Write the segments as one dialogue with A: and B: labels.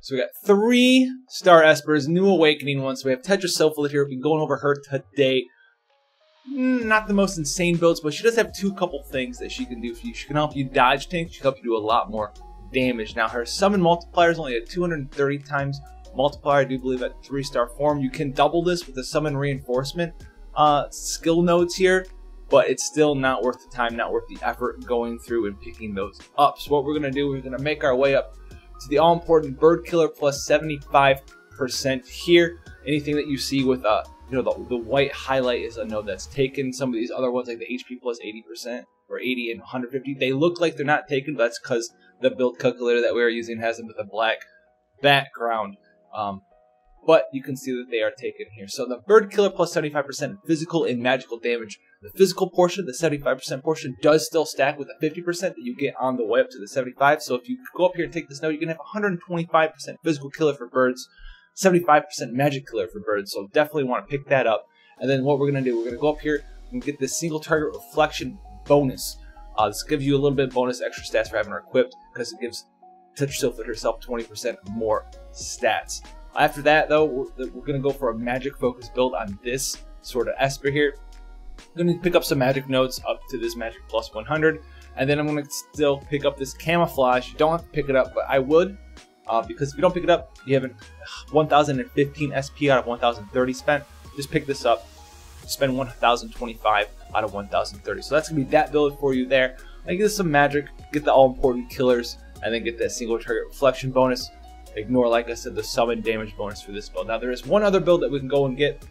A: So we got 3-star Espers, new awakening ones. So we have Tetra Sylpheed here. We've been going over her today. Not the most insane builds, but she does have couple things that she can do for you. She can help you dodge tanks. She can help you do a lot more damage. Now her summon multiplier is only a 230 times multiplier, I do believe, at 3-star form. You can double this with the summon reinforcement skill nodes here, but it's still not worth the time, not worth the effort going through and picking those up. So what we're going to do, we're going to make our way up to the all-important Bird Killer plus 75% here. Anything that you see with the white highlight is a node that's taken. Some of these other ones, like the HP plus 80% or 80 and 150, they look like they're not taken, but that's because the build calculator that we are using has them with a black background. But you can see that they are taken here. So the Bird Killer plus 75% physical and magical damage. The physical portion, the 75% portion, does still stack with the 50% that you get on the way up to the 75. So if you go up here and take this node, you're going to have 125% physical killer for birds, 75% magic killer for birds. So definitely want to pick that up. And then what we're going to do, we're going to go up here and get this single target reflection bonus. This gives you a little bit of bonus extra stats for having her equipped, because it gives Tetra Sylpheed herself 20% more stats. After that, though, we're going to go for a magic focus build on this sort of Esper here. I'm going to pick up some magic nodes up to this magic plus 100, and then I'm going to still pick up this camouflage. You don't have to pick it up, but I would, because if you don't pick it up, you have 1,015 SP out of 1,030 spent. Just pick this up, spend 1,025 out of 1,030. So that's going to be that build for you there. I get some magic, get the all-important killers, and then get that single target reflection bonus. Ignore, like I said, the summon damage bonus for this build. Now there is one other build that we can go and get,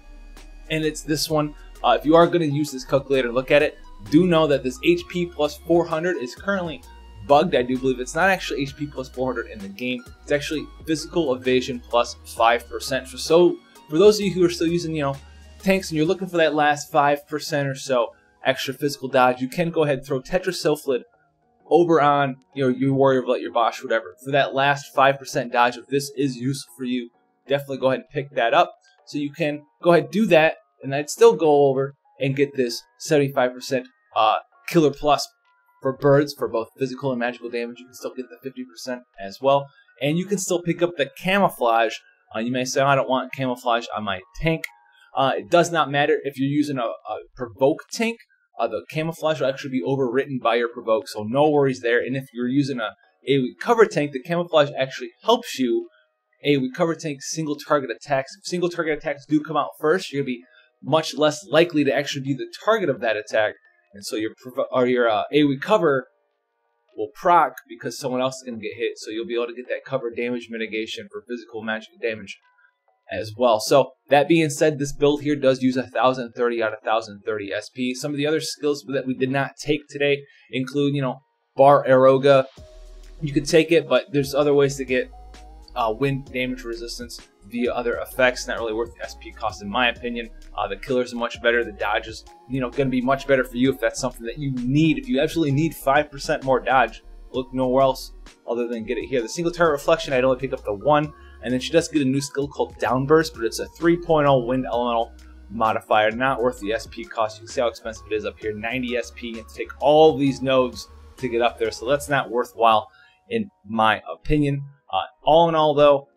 A: and it's this one. If you are going to use this calculator and look at it, do know that this HP plus 400 is currently bugged. I do believe it's not actually HP plus 400 in the game. It's actually physical evasion plus 5%. So for those of you who are still using, tanks, and you're looking for that last 5% or so extra physical dodge, you can go ahead and throw Tetra Sylpheed over on your warrior, your Bosch, whatever, for that last 5% dodge. If this is useful for you, definitely go ahead and pick that up. So you can go ahead and do that, and I'd still go over and get this 75% killer plus for birds for both physical and magical damage. You can still get the 50% as well, and you can still pick up the camouflage. You may say, I don't want camouflage on my tank. It does not matter if you're using a provoke tank. The camouflage will actually be overwritten by your provoke, so no worries there. And if you're using a recover tank, the camouflage actually helps you a recover tank single target attacks. If single target attacks do come out first, you're going to be much less likely to actually be the target of that attack, and so your recover will proc because someone else is going to get hit, so you'll be able to get that cover damage mitigation for physical magic damage as well. So that being said, this build here does use 1,030 out of 1,030 SP. Some of the other skills that we did not take today include, Bar Aeroga. You could take it, but there's other ways to get wind damage resistance via other effects. Not really worth the SP cost in my opinion. The killers are much better. The dodge is, going to be much better for you if that's something that you need. If you absolutely need 5% more dodge, look nowhere else other than get it here. The single target reflection, I'd only pick up the 1. And then she does get a new skill called Downburst, but it's a 3.0 wind elemental modifier, not worth the SP cost. You can see how expensive it is up here, 90 SP, and to take all these nodes to get up there, so that's not worthwhile in my opinion. All in all, though,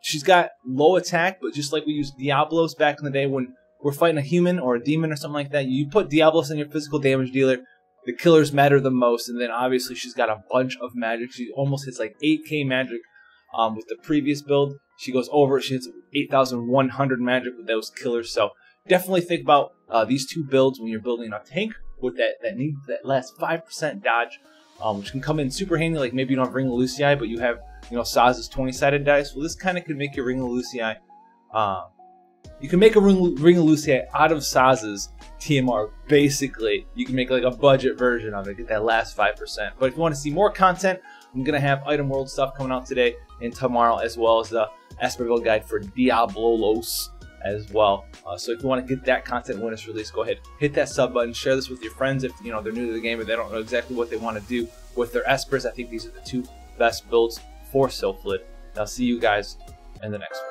A: she's got low attack, but just like we used Diablos back in the day when we're fighting a human or a demon or something like that, you put Diablos in your physical damage dealer, the killers matter the most, and then obviously she's got a bunch of magic. She almost hits like 8k magic. With the previous build, she goes over, she hits 8,100 magic with those killers. So definitely think about these two builds when you're building a tank with that need that last 5% dodge, which can come in super handy. Like maybe you don't have Ring of Lucii, but you have Saz's 20-sided dice. Well, this kind of could make your Ring of Lucii. You can make a Ring of Lucii out of Saz's TMR. Basically, you can make like a budget version of it, get that last 5%. But if you want to see more content, I'm going to have Item World stuff coming out today and tomorrow, as well as the Esper build guide for Diablos as well. So if you want to get that content when it's released, go ahead, hit that sub button, share this with your friends if they're new to the game and they don't know exactly what they want to do with their Espers. I think these are the two best builds for Sylpheed. I'll see you guys in the next one.